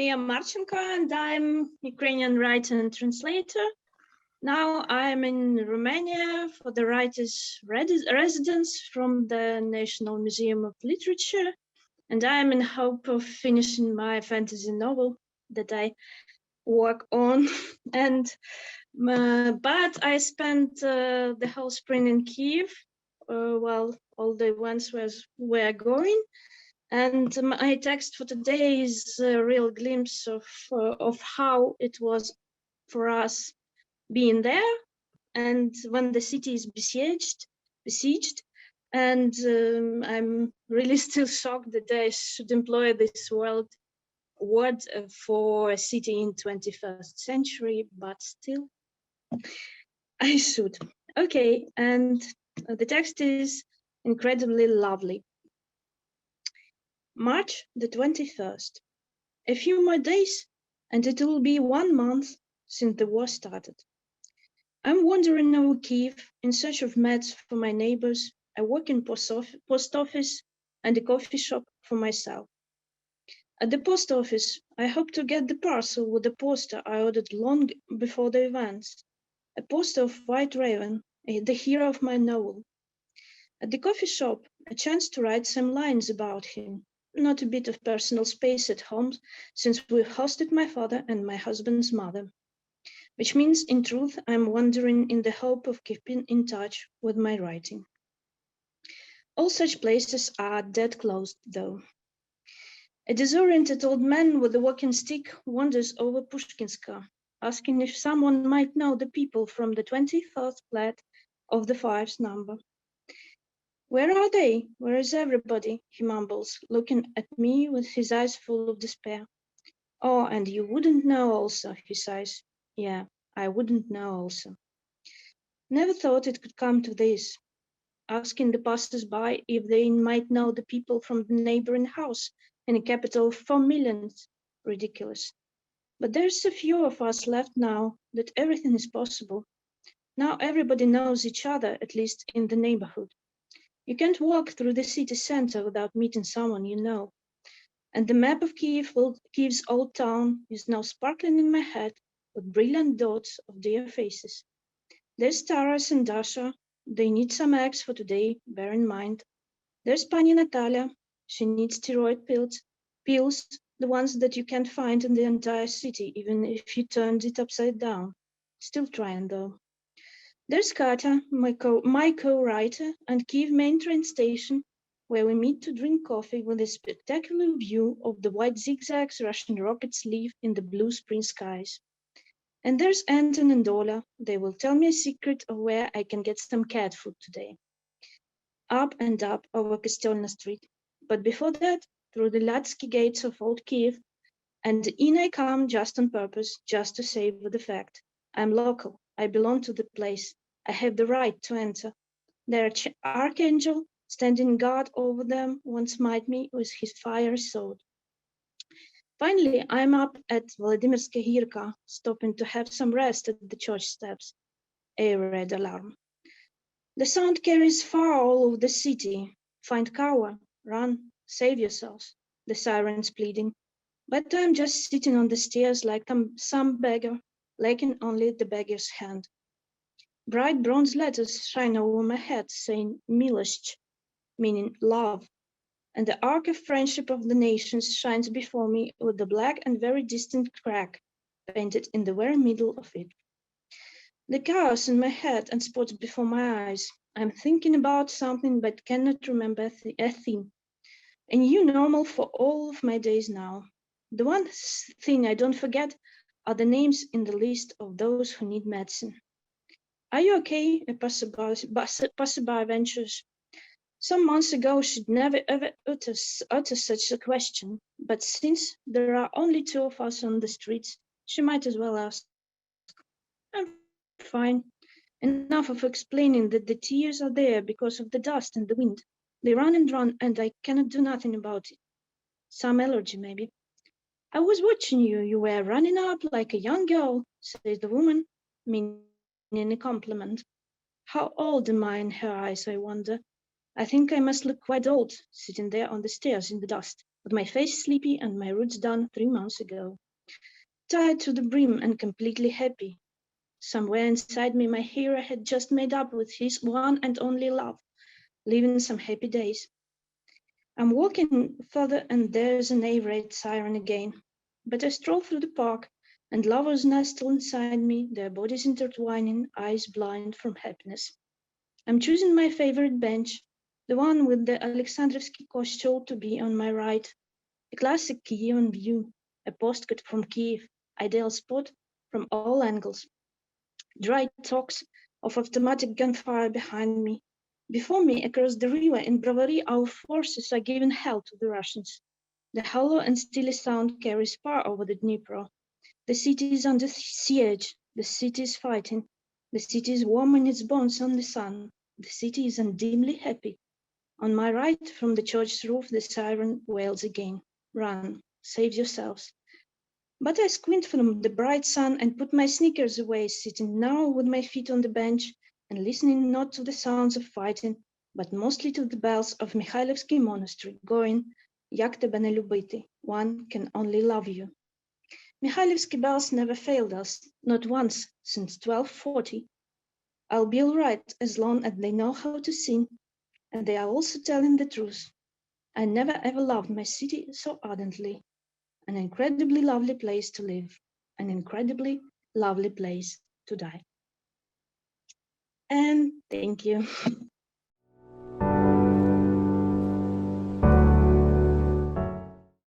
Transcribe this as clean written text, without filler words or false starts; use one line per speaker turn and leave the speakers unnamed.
Mia Marchenko and I'm Ukrainian writer and translator. Now I'm in Romania for the writer's residence from the National Museum of Literature, and I'm in hope of finishing my fantasy novel that I work on. But I spent the whole spring in Kyiv while all the events were going. And my text for today is a real glimpse of how it was for us being there, and when the city is besieged. And I'm really still shocked that I should employ this word for a city in 21st century, but still, I should. Okay, and the text is incredibly lovely. March the 21st. A few more days, and it will be 1 month since the war started. I'm wandering over Kyiv in search of meds for my neighbors, a working post office, and a coffee shop for myself. At the post office, I hope to get the parcel with the poster I ordered long before the events, a poster of White Raven, the hero of my novel. At the coffee shop, a chance to write some lines about him, not a bit of personal space at home, since we've hosted my father and my husband's mother. Which means, in truth, I'm wandering in the hope of keeping in touch with my writing. All such places are dead closed, though. A disoriented old man with a walking stick wanders over Pushkinska, asking if someone might know the people from the 23rd flat of the 5th number. Where are they? Where is everybody? He mumbles, looking at me with his eyes full of despair. Oh, and you wouldn't know also, he sighs. Yeah, I wouldn't know also. Never thought it could come to this, asking the passers-by if they might know the people from the neighboring house in a capital of 4 millions. Ridiculous. But there's a few of us left now that everything is possible. Now everybody knows each other, at least in the neighborhood. You can't walk through the city center without meeting someone you know. And the map of Kyiv's old town is now sparkling in my head with brilliant dots of their faces. There's Taras and Dasha. They need some eggs for today, bear in mind. There's Pani Natalia. She needs steroid pills, the ones that you can't find in the entire city, even if you turned it upside down. Still trying, though. There's Katya, my co-writer, and Kyiv main train station, where we meet to drink coffee with a spectacular view of the white zigzags Russian rockets leave in the blue spring skies. And there's Anton and Ola. They will tell me a secret of where I can get some cat food today. Up and up over Kostolna Street. But before that, through the Latsky gates of old Kyiv, and in I come just on purpose, just to savor the fact. I'm local. I belong to the place. I have the right to enter. Their archangel, standing guard over them, once smite me with his fiery sword. Finally, I'm up at Vladimirska Hirka, stopping to have some rest at the church steps. A red alarm. The sound carries far all over the city. Find cover, run, save yourselves. The sirens pleading. But I'm just sitting on the stairs like some beggar, lacking only the beggar's hand. Bright bronze letters shine over my head, saying Milost, meaning love, and the arc of friendship of the nations shines before me with a black and very distinct crack painted in the very middle of it. The chaos in my head and spots before my eyes. I'm thinking about something but cannot remember a thing. A new normal for all of my days now. The one thing I don't forget are the names in the list of those who need medicine. Are you okay? A passerby ventures. Some months ago, she'd never ever utter such a question, but since there are only 2 of us on the streets, she might as well ask. I'm fine. Enough of explaining that the tears are there because of the dust and the wind. They run, and I cannot do nothing about it. Some allergy, maybe. I was watching you. You were running up like a young girl, says the woman, meaning a compliment. How old am I in her eyes, I wonder? I think I must look quite old, sitting there on the stairs in the dust. with my face sleepy and my roots done 3 months ago. Tired to the brim and completely happy. Somewhere inside me, my hero had just made up with his one and only love, living some happy days. I'm walking further and there's an irate siren again. But I stroll through the park and lovers nestle inside me, their bodies intertwining, eyes blind from happiness. I'm choosing my favorite bench, the one with the Alexandrovsky Kostyol to be on my right, a classic Kyiv view, a postcard from Kyiv, ideal spot from all angles. Dry talks of automatic gunfire behind me. Before me, across the river in Brovary, our forces are giving hell to the Russians. The hollow and steely sound carries far over the Dnipro. The city is under siege. The city is fighting. The city is warming its bones on the sun. The city is undimly happy. On my right, from the church's roof, the siren wails again. Run, save yourselves. But I squint from the bright sun and put my sneakers away, sitting now with my feet on the bench and listening not to the sounds of fighting, but mostly to the bells of Mikhailovsky Monastery going, Як тебе не любити, one can only love you. Mikhailovsky bells never failed us, not once since 1240. I'll be all right as long as they know how to sing, and they are also telling the truth. I never ever loved my city so ardently. An incredibly lovely place to live, an incredibly lovely place to die. And thank you.